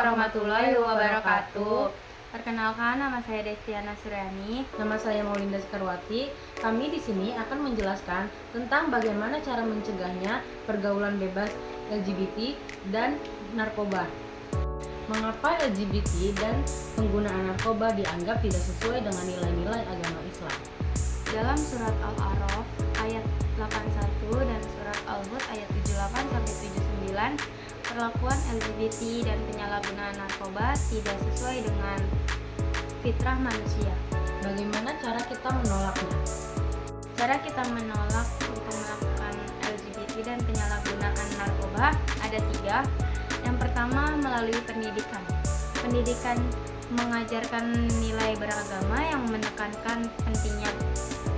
warahmatullahi wabarakatuh. Perkenalkan, nama saya Destiana Suryani. Nama saya Maulinda Sekarwati. Kami di sini akan menjelaskan tentang bagaimana cara mencegahnya pergaulan bebas LGBT dan narkoba. Mengapa LGBT dan penggunaan narkoba dianggap tidak sesuai dengan nilai-nilai agama Islam? Dalam surat Al-A'raf ayat 81 dan surat Al-Hud ayat 78-79, perlakuan LGBT dan penyalahgunaan narkoba tidak sesuai dengan fitrah manusia. Bagaimana cara kita menolaknya? Cara kita menolak untuk melakukan LGBT dan penyalahgunaan narkoba ada 3. Yang pertama, melalui pendidikan. Pendidikan mengajarkan nilai beragama yang menekankan pentingnya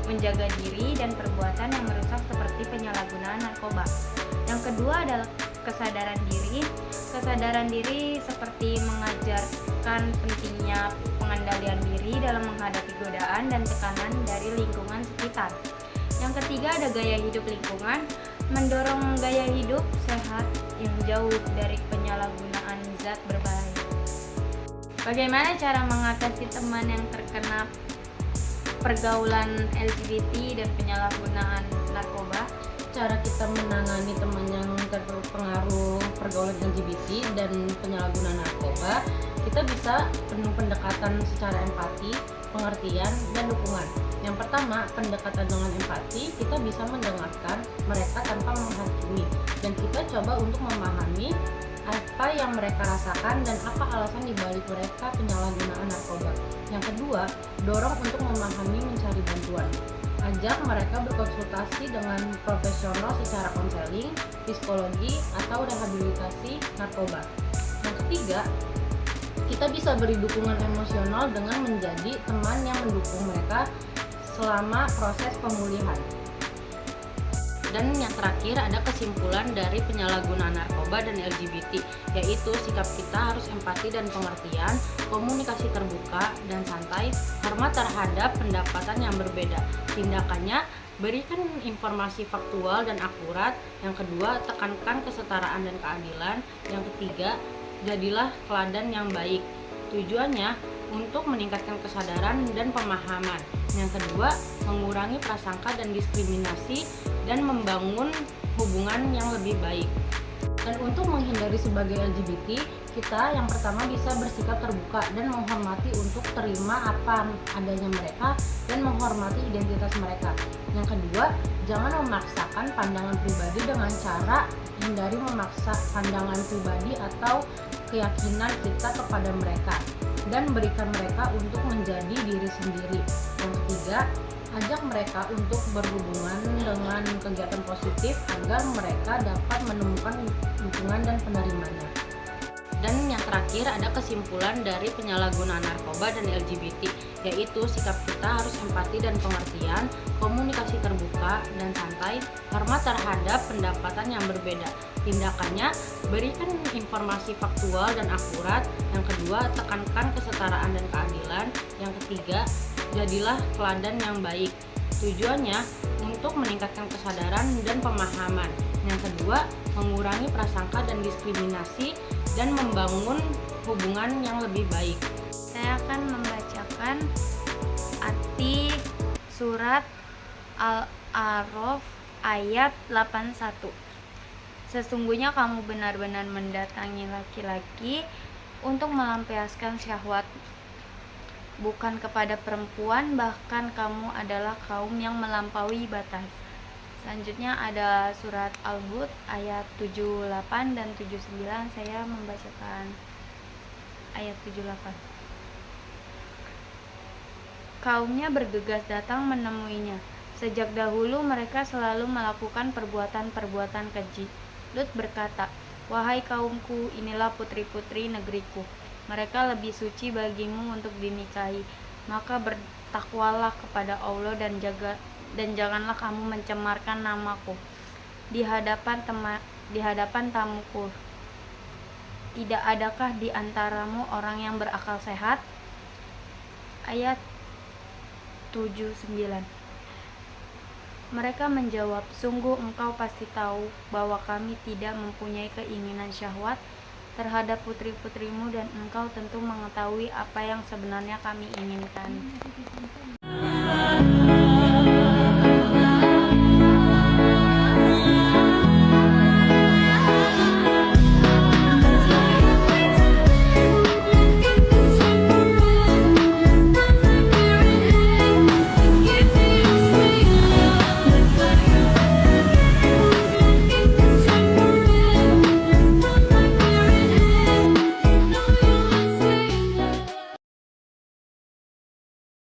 menjaga diri dan perbuatan yang merusak seperti penyalahgunaan narkoba. Yang kedua adalah kesadaran diri. Kesadaran diri seperti mengajarkan pentingnya pengendalian diri dalam menghadapi godaan dan tekanan dari lingkungan sekitar. Yang ketiga ada gaya hidup lingkungan, mendorong gaya hidup sehat yang jauh dari penyalahgunaan zat berbahaya. Bagaimana cara mengatasi teman yang terkena pergaulan LGBT dan penyalahgunaan narkoba? Cara kita menangani teman yang terpengaruh pergaulan LGBT dan penyalahgunaan narkoba, kita bisa penuh pendekatan secara empati, pengertian, dan dukungan. Yang pertama, pendekatan dengan empati, kita bisa mendengarkan mereka tanpa menghakimi, dan kita coba untuk memahami apa yang mereka rasakan dan apa alasan dibalik mereka penyalahgunaan narkoba. Yang kedua, dorong untuk memahami, mencari bantuan. Ajak mereka berkonsultasi dengan profesional secara konseling, psikologi, atau rehabilitasi narkoba. Yang ketiga, kita bisa beri dukungan emosional dengan menjadi teman yang mendukung mereka selama proses pemulihan. Dan yang terakhir ada kesimpulan dari penyalahgunaan narkoba dan LGBT, yaitu sikap kita harus empati dan pengertian, komunikasi terbuka dan santai, hormat terhadap pendapatan yang berbeda. Tindakannya, berikan informasi faktual dan akurat. Yang kedua, tekankan kesetaraan dan keadilan. Yang ketiga, jadilah teladan yang baik. Tujuannya untuk meningkatkan kesadaran dan pemahaman. Yang kedua, mengurangi prasangka dan diskriminasi dan membangun hubungan yang lebih baik. Dan untuk menghindari sebagai LGBT, kita yang pertama bisa bersikap terbuka dan menghormati untuk terima apa adanya mereka dan menghormati identitas mereka. Yang kedua, jangan memaksakan pandangan pribadi dengan cara hindari memaksa pandangan pribadi atau keyakinan kita kepada mereka dan berikan mereka untuk menjadi diri sendiri. Yang ketiga, ajak mereka untuk berhubungan dengan kegiatan positif agar mereka dapat menemukan dukungan dan penerimanya. Dan yang terakhir ada kesimpulan dari penyalahgunaan narkoba dan LGBT, yaitu sikap kita harus empati dan pengertian, komunikasi terbuka dan santai, hormat terhadap pendapatan yang berbeda. Tindakannya, berikan informasi faktual dan akurat. Yang kedua, tekankan kesetaraan dan keadilan. Yang ketiga, jadilah teladan yang baik. Tujuannya untuk meningkatkan kesadaran dan pemahaman. Yang kedua, mengurangi prasangka dan diskriminasi dan membangun hubungan yang lebih baik. Saya akan membacakan arti surat Al-A'raf ayat 81. Sesungguhnya kamu benar-benar mendatangi laki-laki untuk melampiaskan syahwat, bukan kepada perempuan, bahkan kamu adalah kaum yang melampaui batas. Selanjutnya ada surat Al-Hud ayat 78 dan 79. Saya membacakan ayat 78. Kaumnya bergegas datang menemuinya. Sejak dahulu mereka selalu melakukan perbuatan-perbuatan keji. Lut berkata, "Wahai kaumku, inilah putri-putri negeriku. Mereka lebih suci bagimu untuk dinikahi. Maka bertakwalah kepada Allah dan janganlah kamu mencemarkan namaku di hadapan tamuku. Tidak adakah di antaramu orang yang berakal sehat?" Ayat 79. Mereka menjawab, "Sungguh engkau pasti tahu bahwa kami tidak mempunyai keinginan syahwat terhadap putri-putrimu dan engkau tentu mengetahui apa yang sebenarnya kami inginkan.